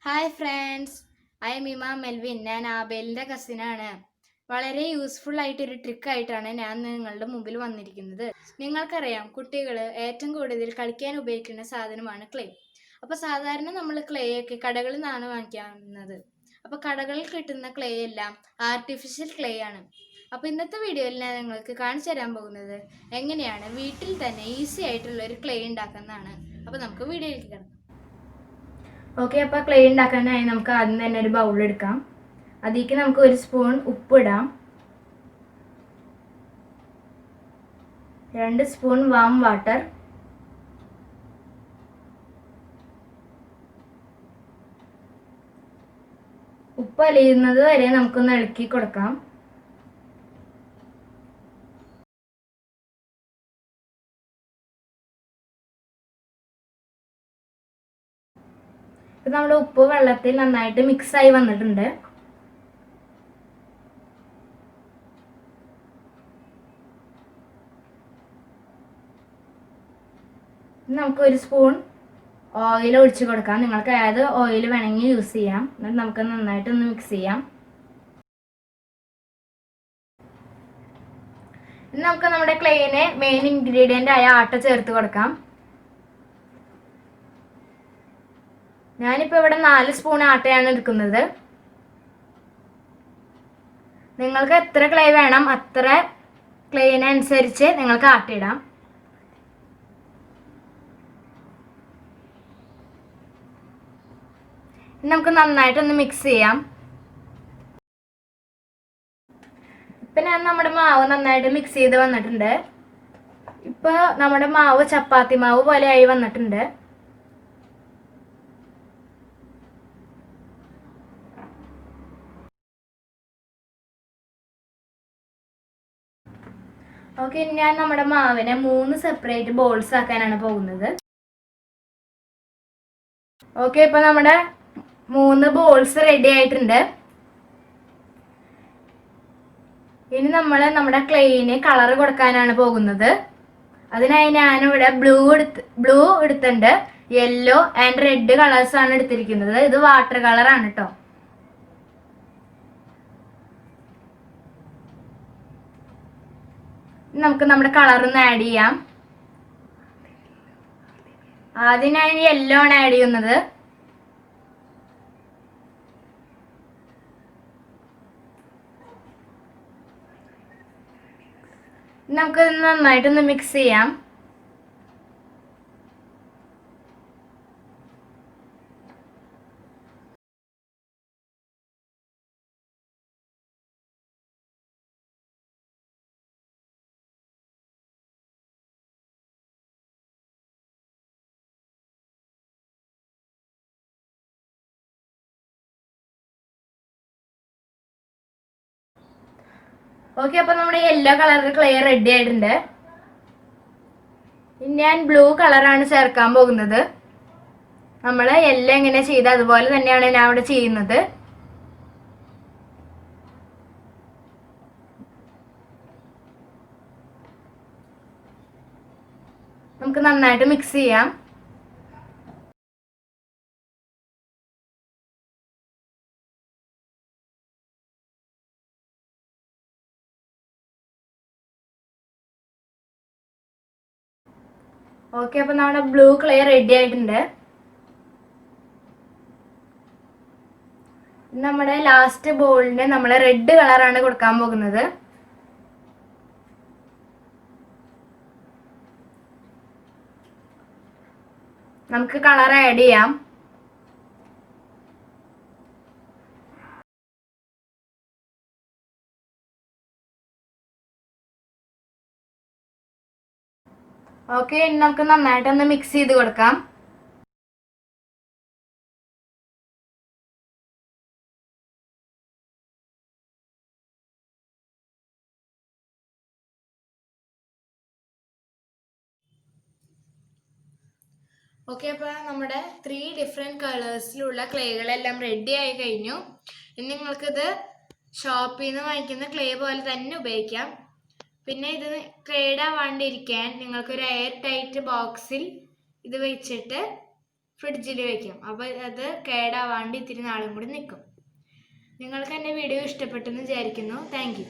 Hi friends, I am Ima Melvin. ഞാൻ ആബേലിൻ്റെ കസിനാണ്. വളരെ യൂസ്ഫുൾ ആയിട്ടൊരു ട്രിക്കായിട്ടാണ് ഞാൻ നിങ്ങളുടെ മുമ്പിൽ വന്നിരിക്കുന്നത്. നിങ്ങൾക്കറിയാം, കുട്ടികൾ ഏറ്റവും കൂടുതൽ കളിക്കാൻ ഉപയോഗിക്കുന്ന സാധനമാണ് ക്ലേ. അപ്പോൾ സാധാരണ നമ്മൾ ക്ലേ ഒക്കെ കടകളിൽ നിന്നാണ് വാങ്ങിക്കുന്നത്. അപ്പോൾ കടകളിൽ കിട്ടുന്ന ക്ലേ എല്ലാം ആർട്ടിഫിഷ്യൽ ക്ലേ ആണ്. അപ്പോൾ ഇന്നത്തെ വീഡിയോയിൽ ഞാൻ നിങ്ങൾക്ക് കാണിച്ചു തരാൻ പോകുന്നത് എങ്ങനെയാണ് വീട്ടിൽ തന്നെ ഈസി ആയിട്ടുള്ള ഒരു ക്ലേ ഉണ്ടാക്കുന്നതാണ്. അപ്പോൾ നമുക്ക് വീഡിയോയിലേക്ക് കിടക്കാം. ഓക്കെ, അപ്പോൾ ക്ലേ ഉണ്ടാക്കാനായി നമുക്ക് ആദ്യം തന്നെ ഒരു ബൗൾ എടുക്കാം. അതിലേക്ക് നമുക്ക് 1 സ്പൂൺ ഉപ്പിടാം, 2 സ്പൂൺ വാം വാട്ടർ, ഉപ്പ് അലിയുന്നത് വരെ നമുക്കൊന്ന് ഇളക്കി കൊടുക്കാം. ഇപ്പം നമ്മുടെ ഉപ്പ് വെള്ളത്തിൽ നന്നായിട്ട് മിക്സായി വന്നിട്ടുണ്ട്. നമുക്ക് 1 സ്പൂൺ ഓയിൽ ഒഴിച്ച് കൊടുക്കാം. നിങ്ങൾക്ക് ഏത് ഓയിൽ വേണമെങ്കിൽ യൂസ് ചെയ്യാം. എന്നിട്ട് നമുക്ക് നന്നായിട്ടൊന്ന് മിക്സ് ചെയ്യാം. ഇനി നമുക്ക് നമ്മുടെ ക്ലേയിന് മെയിൻ ഇൻഗ്രീഡിയൻ്റ് ആയ ആട്ട ചേർത്ത് കൊടുക്കാം. ഞാനിപ്പോൾ ഇവിടെ 4 സ്പൂൺ ആട്ടയാണ് എടുക്കുന്നത്. നിങ്ങൾക്ക് എത്ര ക്ലേ വേണം അത്ര ക്ലേയിനനുസരിച്ച് നിങ്ങൾക്ക് ആട്ടയിടാം. നമുക്ക് നന്നായിട്ടൊന്ന് മിക്സ് ചെയ്യാം. ഇപ്പം ഞാൻ നമ്മുടെ മാവ് നന്നായിട്ട് മിക്സ് ചെയ്ത് വന്നിട്ടുണ്ട്. ഇപ്പോൾ നമ്മുടെ മാവ് ചപ്പാത്തി മാവ് പോലെ ആയി വന്നിട്ടുണ്ട്. ഓക്കെ, ഞാൻ നമ്മുടെ മാവിനെ 3 സെപ്പറേറ്റ് ബോൾസ് ആക്കാനാണ് പോകുന്നത്. ഓക്കെ, ഇപ്പൊ നമ്മുടെ 3 ബോൾസ് റെഡി ആയിട്ടുണ്ട്. ഇനി നമ്മൾ നമ്മുടെ ക്ലേയിന് കളർ കൊടുക്കാനാണ് പോകുന്നത്. അതിനായി ഞാനിവിടെ ബ്ലൂ എടുത്തിട്ടുണ്ട്, യെല്ലോ ആൻഡ് റെഡ് കളേഴ്സ് ആണ് എടുത്തിരിക്കുന്നത്. ഇത് വാട്ടർ കളറാണ് കേട്ടോ. നമുക്ക് നമ്മുടെ കളറൊന്ന് ആഡ് ചെയ്യാം. ആദ്യം ഞാൻ യെല്ലോ ആണ് ആഡ് ചെയ്യുന്നത്. നമുക്ക് നന്നായിട്ടൊന്ന് മിക്സ് ചെയ്യാം. ഓക്കെ, അപ്പൊ നമ്മുടെ യെല്ലോ കളർ ക്ലേ റെഡി ആയിട്ടുണ്ട്. ഇനി ഞാൻ ബ്ലൂ കളറാണ് ചേർക്കാൻ പോകുന്നത്. നമ്മൾ യെല്ലോ എങ്ങനെ ചെയ്ത് അതുപോലെ തന്നെയാണ് ഞാൻ ഇവിടെ ചെയ്യുന്നത്. നമുക്ക് നന്നായിട്ട് മിക്സ് ചെയ്യാം. ഓക്കെ, അപ്പൊ നമ്മുടെ ബ്ലൂ ക്ലേ റെഡി ആയിട്ടുണ്ട്. നമ്മുടെ ലാസ്റ്റ് ബോളിന് നമ്മൾ റെഡ് കളറാണ് കൊടുക്കാൻ പോകുന്നത്. നമുക്ക് കളർ ആഡ് ചെയ്യാം. ഓക്കെ, നമുക്ക് നന്നായിട്ടൊന്ന് മിക്സ് ചെയ്ത് കൊടുക്കാം. ഓക്കെ, അപ്പോൾ നമ്മുടെ 3 ഡിഫറെൻറ്റ് കളേഴ്സിലുള്ള ക്ലേകളെല്ലാം റെഡി ആയി കഴിഞ്ഞു. ഇനി നിങ്ങൾക്കിത് ഷോപ്പിൽ നിന്ന് വാങ്ങിക്കുന്ന ക്ലേ പോലെ തന്നെ ഉപയോഗിക്കാം. പിന്നെ ഇത് കേടാവാണ്ടിരിക്കാൻ നിങ്ങൾക്കൊരു എയർ ടൈറ്റ് ബോക്സിൽ ഇത് വെച്ചിട്ട് ഫ്രിഡ്ജിൽ വെക്കാം. അപ്പോൾ അത് കേടാവാണ്ട് ഇത്തിരി നാളും കൂടി നിൽക്കും. നിങ്ങൾക്ക് എൻ്റെ വീഡിയോ ഇഷ്ടപ്പെട്ടെന്ന് വിചാരിക്കുന്നു. Thank you.